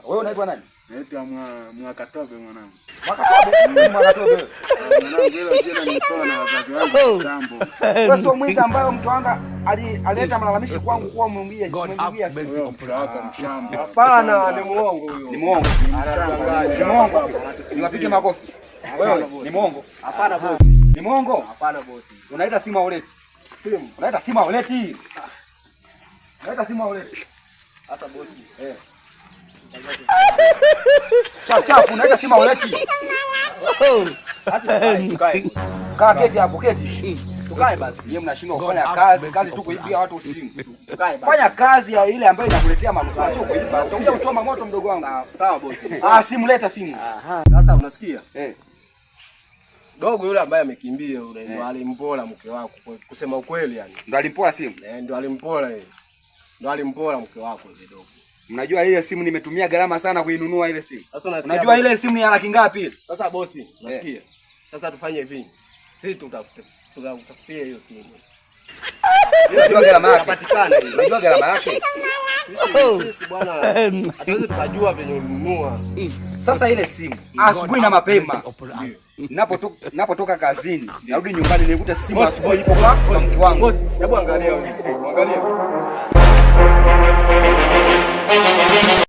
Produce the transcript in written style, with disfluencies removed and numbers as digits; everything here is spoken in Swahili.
Wewe unaitwa nani? Naitwa Mwakatobe mwanangu. Mwakatobe? Mwakatobe. Mwanangu hilo jina nilitoa na wazazi wangu kitambo. Wewe sio mwizi ambaye mtu wanga alileta malalamishi kwangu kwa mwambie mshamba. Hapana, ni muongo huyo. Ni muongo. Ni muongo. Niwapige makofi. Wewe ni muongo? Hapana bosi. Ni muongo? Hapana bosi. Unaita simu auleti? Simu. Unaita simu auleti? Unaita simu auleti? Hata bosi. Chapu, unaita simu auleti? Sasa tukae. Kaa keti hapo, keti. Tukae basi. Yeye mnashindwa kufanya kazi tu kuibia watu simu. Tukae basi. Fanya kazi ya ile ambayo inakuletea manufaa, sio kuiba. Unakuja kuchoma moto mdogo wangu. Sawa bosi. Simu leta simu. Aha. Sasa unasikia? Dogo yule ambaye amekimbia yule ndo alimpola mke wako, kusema ukweli yani. Ndo alimpola simu. Ndo alimpola yeye. Ndo alimpola mke wako ile dogo. Mnajua ile simu nimetumia gharama sana kuinunua ile simu. Sasa unasikia? Unajua ile simu ni ya laki ngapi? Sasa bosi, unasikia? Sasa tufanye hivi. Sisi tutafutie hiyo simu. Unajua gharama yake? Inapatikana hiyo. Unajua gharama yake? Sisi bwana, hatuwezi tukajua venye ununua. Sasa ile simu asubuhi na mapema napotoka kazini narudi nyumbani nikuta simu asubuhi ipo kwa mke wangu. Bosi, hebu angalia wewe. Angalia.